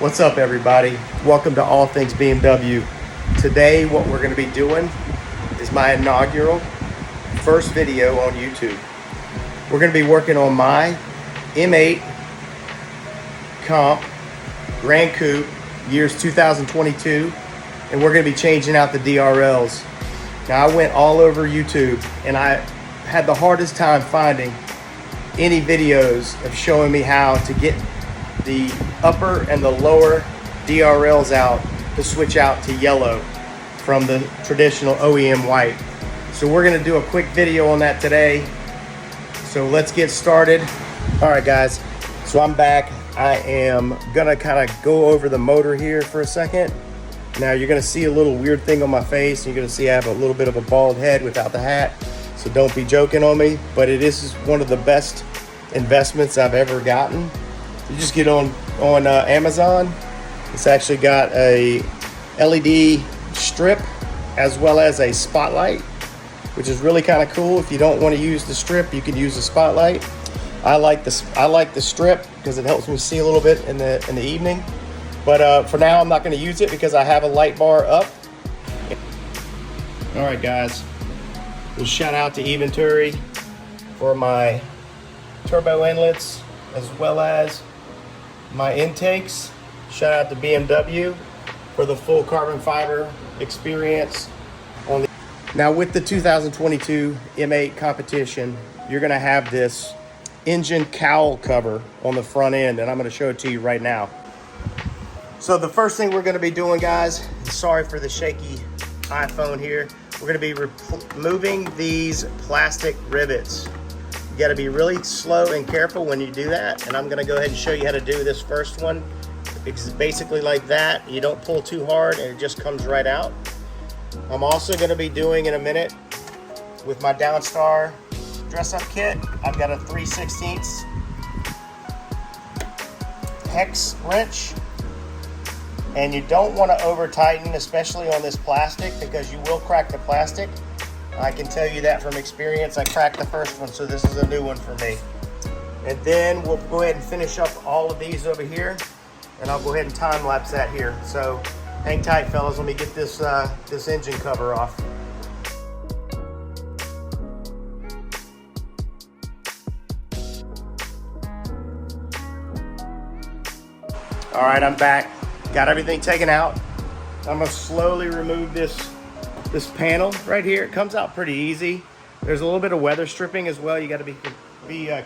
What's up, everybody? Welcome to All Things BMW. Today, what we're going to be doing is my inaugural first video on YouTube. We're going to be working on my M8 Comp Grand Coupe, years 2022, and we're going to be changing out the DRLs. Now, I went all over YouTube, and I had the hardest time finding any videos of showing me how to get the upper and the lower DRLs out to switch out to yellow from the traditional OEM white. So we're gonna do a quick video on that today. So let's get started. All right, guys, so I'm back. I am gonna kind of go over the motor here for a second. Now you're gonna see a little weird thing on my face. You're gonna see I have a little bit of a bald head without the hat. So don't be joking on me, but it is one of the best investments I've ever gotten. You just get on Amazon. It's actually got a LED strip as well as a spotlight, which is really kind of cool. If you don't want to use the strip, you can use the spotlight. I like the strip because it helps me see a little bit in the evening. But for now, I'm not going to use it because I have a light bar up. All right, guys. We'll shout out to Eventuri for my turbo inlets as well as my intakes. Shout out to BMW for the full carbon fiber experience on the. Now with the 2022 M8 competition, you're gonna have this engine cowl cover on the front end, and I'm gonna show it to you right now. So the first thing we're gonna be doing, guys, sorry for the shaky iPhone here, we're gonna be removing these plastic rivets. You gotta be really slow and careful when you do that, and I'm gonna go ahead and show you how to do this first one. It's basically like that. You don't pull too hard and it just comes right out. I'm also gonna be doing in a minute with my Downstar dress-up kit. I've got a 3/16 hex wrench, and you don't wanna over tighten, especially on this plastic, because you will crack the plastic. I can tell you that from experience. I cracked the first one, so this is a new one for me. And then we'll go ahead and finish up all of these over here, and I'll go ahead and time lapse that here. So hang tight, fellas. Let me get this this engine cover off. All right, I'm back. Got everything taken out. I'm gonna slowly remove this panel right here. It comes out pretty easy. There's a little bit of weather stripping as well. You got to be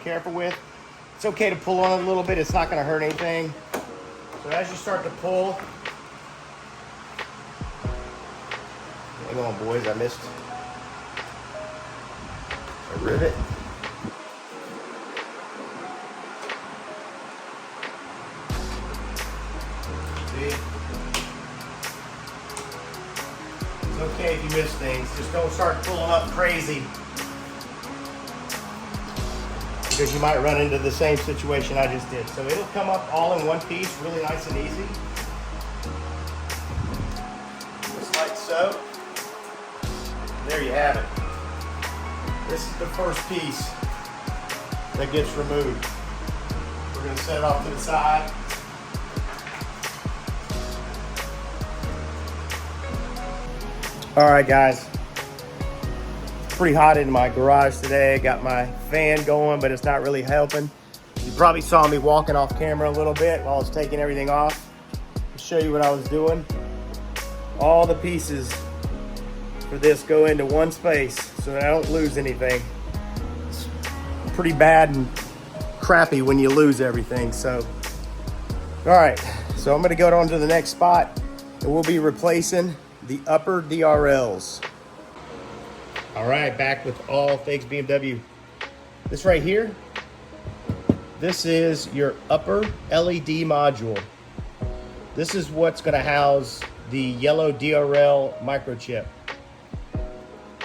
careful with. It's okay to pull on it a little bit. It's not going to hurt anything. So as you start to pull, hang on, boys. I missed a rivet. See? It's okay if you miss things. Just don't start pulling up crazy, because you might run into the same situation I just did. So it'll come up all in one piece, really nice and easy. Just like so. There you have it. This is the first piece that gets removed. We're going to set it off to the side. All right, guys, pretty hot in my garage today. Got my fan going, but it's not really helping. You probably saw me walking off camera a little bit while I was taking everything off. To show you what I was doing. All the pieces for this go into one space so that I don't lose anything. It's pretty bad and crappy when you lose everything. So, all right, so I'm gonna go on to the next spot, and we'll be replacing the upper DRLs. All right, back with All Things BMW. This right here, this is your upper LED module. This is what's gonna house the yellow DRL microchip.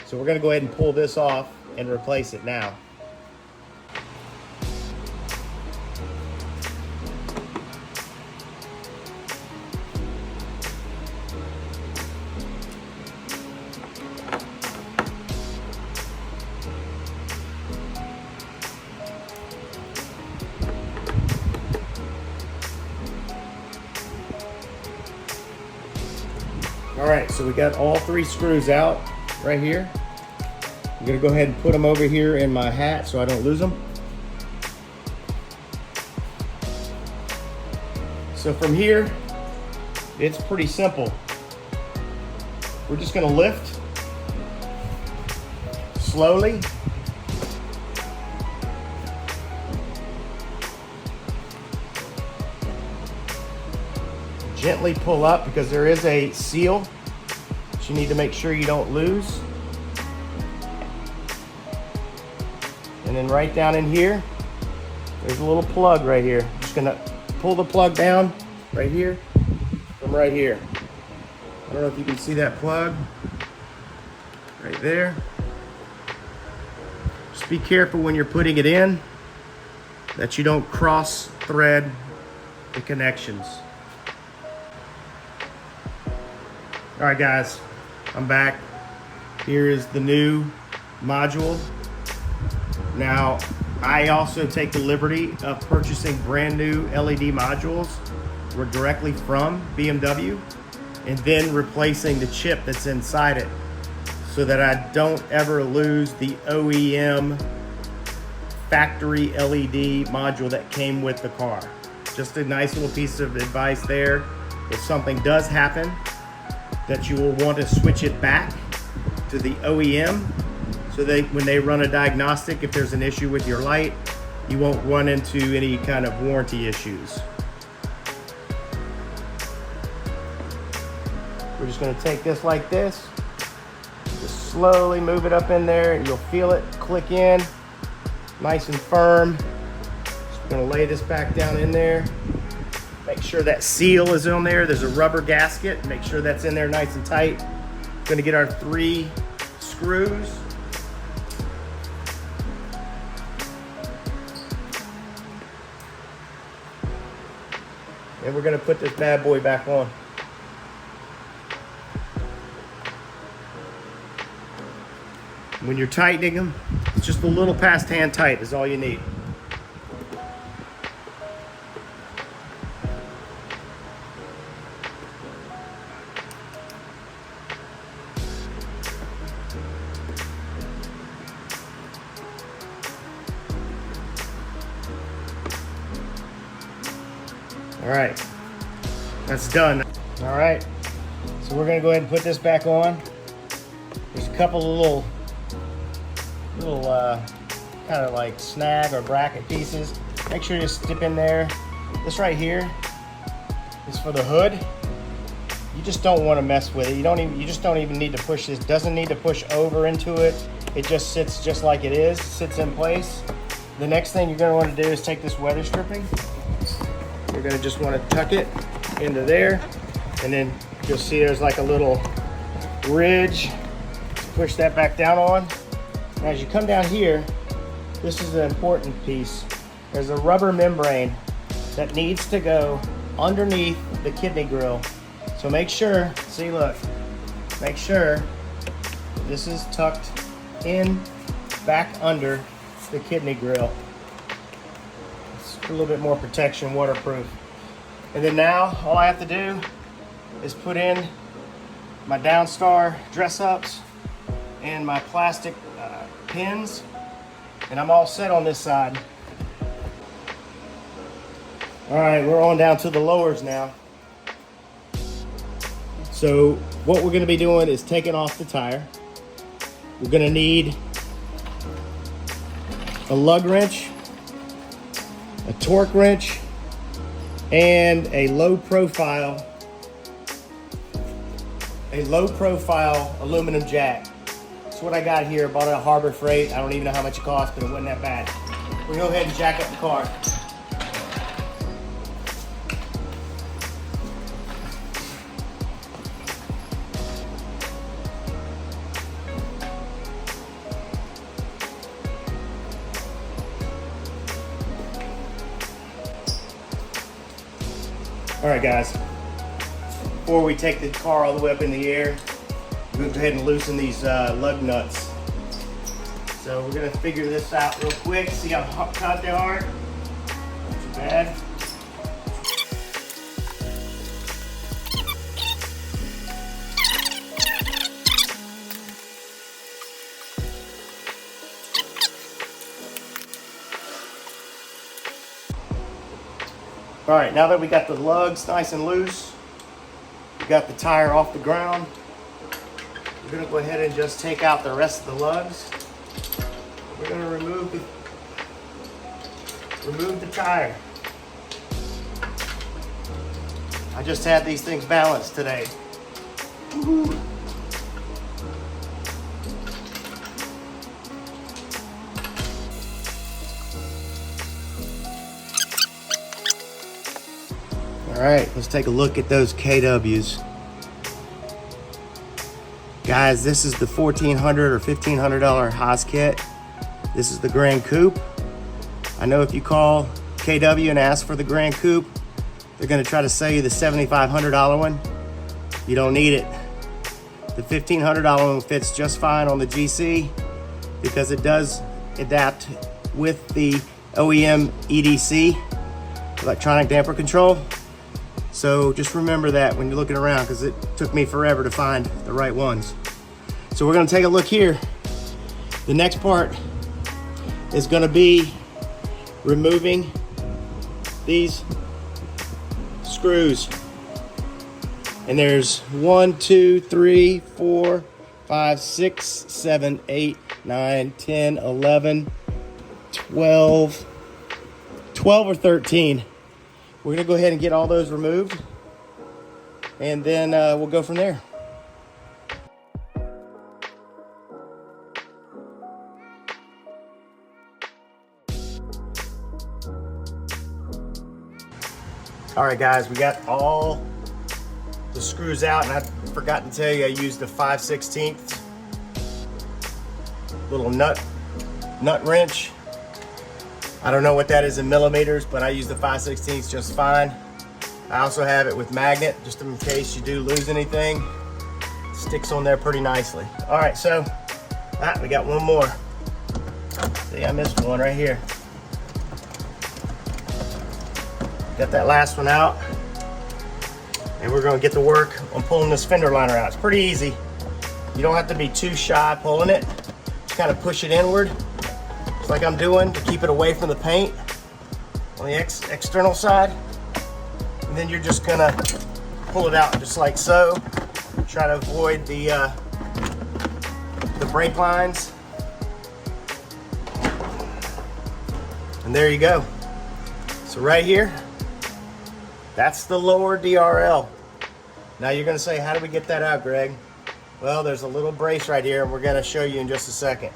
So we're gonna go ahead and pull this off and replace it now. All right, so we got all 3 screws out right here. I'm gonna go ahead and put them over here in my hat so I don't lose them. So from here, it's pretty simple. We're just gonna lift slowly. Gently pull up because there is a seal that you need to make sure you don't lose. And then right down in here, there's a little plug right here. Just gonna pull the plug down right here from right here. I don't know if you can see that plug right there. Just be careful when you're putting it in that you don't cross thread the connections. All right, guys, I'm back. Here is the new module. Now, I also take the liberty of purchasing brand new LED modules directly from BMW and then replacing the chip that's inside it so that I don't ever lose the OEM factory LED module that came with the car. Just a nice little piece of advice there. If something does happen, that you will want to switch it back to the OEM so when they run a diagnostic, if there's an issue with your light, you won't run into any kind of warranty issues. We're just going to take this like this, just slowly move it up in there, and you'll feel it click in nice and firm. Just going to lay this back down in there. Make sure that seal is on there. There's a rubber gasket. Make sure that's in there nice and tight. Going to get our 3 screws. And we're going to put this bad boy back on. When you're tightening them, it's just a little past hand tight is all you need. All right, that's done. All right, so we're gonna go ahead and put this back on. There's a couple of little kind of like snag or bracket pieces. Make sure you dip in there. This right here is for the hood. You just don't want to mess with it. You just don't even need to push this. Doesn't need to push over into it. It just sits just like it is, sits in place. The next thing you're gonna want to do is take this weather stripping. You're gonna just want to tuck it into there, and then you'll see there's like a little ridge. Push that back down on. And as you come down here, this is the important piece. There's a rubber membrane that needs to go underneath the kidney grill. So make sure, see, look, make sure this is tucked in back under the kidney grill. It's a little bit more protection, waterproof. And then now all I have to do is put in my Downstar dress ups and my plastic pins, and I'm all set on this side. All right, we're on down to the lowers now. So what we're gonna be doing is taking off the tire. We're gonna need a lug wrench, a torque wrench, and a low profile aluminum jack. That's what I got here. Bought it at Harbor Freight. I don't even know how much it cost, but it wasn't that bad. We'll go ahead and jack up the car. All right, guys, before we take the car all the way up in the air, we're gonna go ahead and loosen these lug nuts. So we're gonna figure this out real quick, see how tight they are. Not too bad. All right, now that we got the lugs nice and loose, we got the tire off the ground, we're gonna go ahead and just take out the rest of the lugs. We're gonna remove the tire. I just had these things balanced today. Woo-hoo. All right, let's take a look at those KWs. Guys, this is the $1,400 or $1,500 Haas kit. This is the Grand Coupe. I know if you call KW and ask for the Grand Coupe, they're gonna try to sell you the $7,500 one. You don't need it. The $1,500 one fits just fine on the GC because it does adapt with the OEM EDC, electronic damper control. So just remember that when you're looking around, because it took me forever to find the right ones. So we're gonna take a look here. The next part is gonna be removing these screws. And there's 1, 2, 3, 4, 5, 6, 7, 8, 9, 10, 11, 12 or 13. We're gonna go ahead and get all those removed, and then we'll go from there. All right, guys, we got all the screws out, and I forgot to tell you I used the 5/16 little nut wrench. I don't know what that is in millimeters, but I use the 5/16 just fine. I also have it with magnet, just in case you do lose anything. It sticks on there pretty nicely. All right, so we got one more. See, I missed one right here. Got that last one out, and we're gonna get to work on pulling this fender liner out. It's pretty easy. You don't have to be too shy pulling it. Just kind of push it inward, like I'm doing, to keep it away from the paint on the external side. And then you're just gonna pull it out just like so. Try to avoid the brake lines. And there you go. So right here, that's the lower DRL. Now you're gonna say, how do we get that out, Greg? Well, there's a little brace right here, and we're gonna show you in just a second.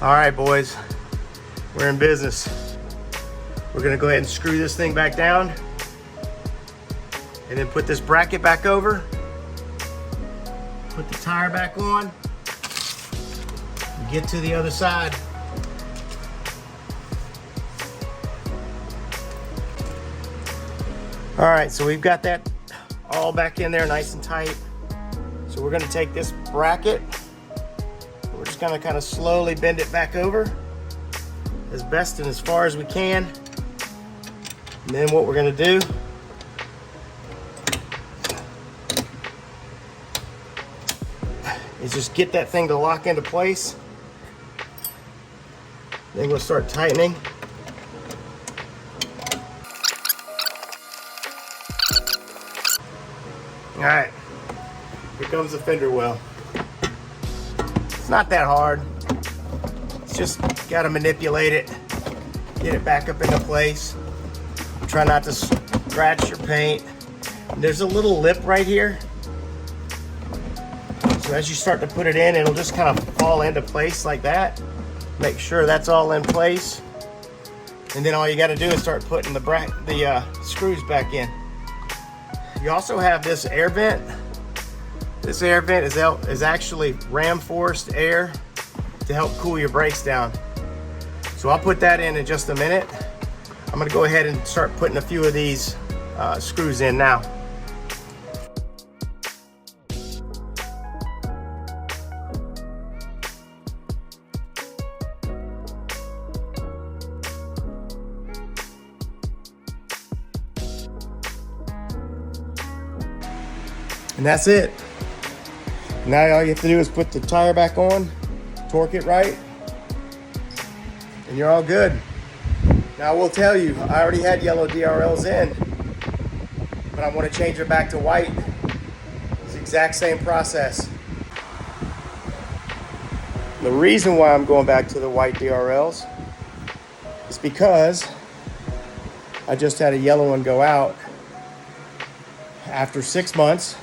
All right, boys, we're in business. We're gonna go ahead and screw this thing back down, and then put this bracket back over, put the tire back on, and get to the other side. All right, so we've got that all back in there nice and tight. So we're gonna take this bracket, we're just gonna kind of slowly bend it back over as best and as far as we can. And then what we're gonna do is just get that thing to lock into place. Then we'll start tightening. All right, here comes the fender well. It's not that hard. It's just gotta manipulate it, get it back up into place. Try not to scratch your paint. And there's a little lip right here. So as you start to put it in, it'll just kind of fall into place like that. Make sure that's all in place. And then all you gotta do is start putting the screws back in. You also have this air vent. This air vent is actually ram-forced air to help cool your brakes down. So I'll put that in just a minute. I'm gonna go ahead and start putting a few of these screws in now. And that's it. Now all you have to do is put the tire back on, torque it right, and you're all good. Now I will tell you, I already had yellow DRLs in, but I want to change it back to white. It's the exact same process. The reason why I'm going back to the white DRLs is because I just had a yellow one go out after 6 months.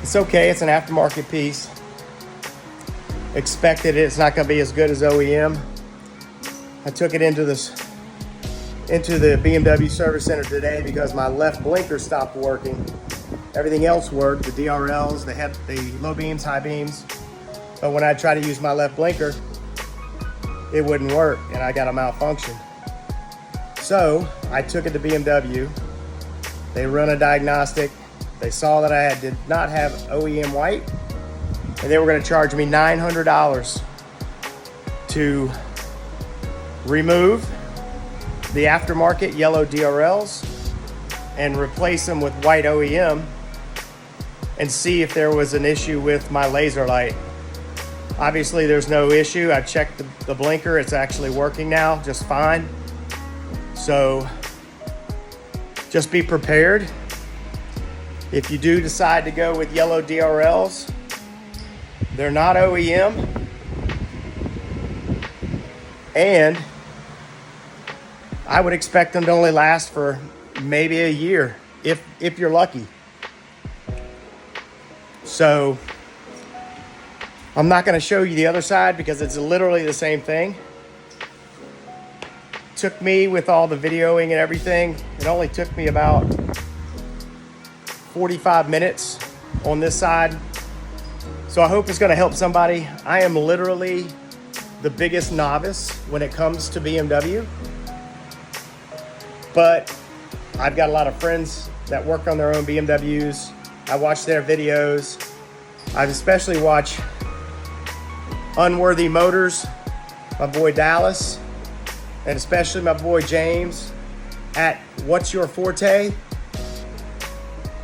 It's okay, it's an aftermarket piece. Expected it's not gonna be as good as OEM. I took it into the BMW service center today because my left blinker stopped working. Everything else worked, the DRLs, the low beams, high beams. But when I tried to use my left blinker, it wouldn't work and I got a malfunction. So I took it to BMW. They run a diagnostic. They saw that I did not have OEM white, and they were going to charge me $900 to remove the aftermarket yellow DRLs and replace them with white OEM and see if there was an issue with my laser light. Obviously, there's no issue. I checked the blinker. It's actually working now just fine. So just be prepared. If you do decide to go with yellow DRLs, they're not OEM, and I would expect them to only last for maybe a year, if you're lucky. So I'm not going to show you the other side because it's literally the same thing. Took me, with all the videoing and everything, it only took me about 45 minutes on this side. So I hope it's going to help somebody. I am literally the biggest novice when it comes to BMW, but I've got a lot of friends that work on their own BMWs. I watch their videos. I've especially watched Unworthy Motors, my boy Dallas, and especially my boy James at What's Your Forte.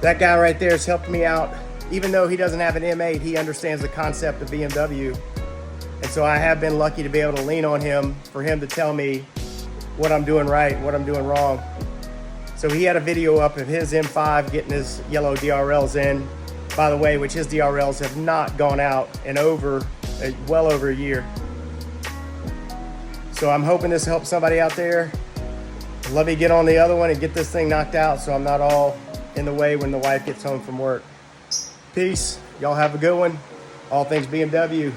That guy right there has helped me out. Even though he doesn't have an M8, he understands the concept of BMW. And so I have been lucky to be able to lean on him for him to tell me what I'm doing right, what I'm doing wrong. So he had a video up of his M5 getting his yellow DRLs in, by the way, which his DRLs have not gone out in well over a year. So I'm hoping this helps somebody out there. Let me get on the other one and get this thing knocked out so I'm not all in the way when the wife gets home from work. Peace. Y'all have a good one. All things BMW.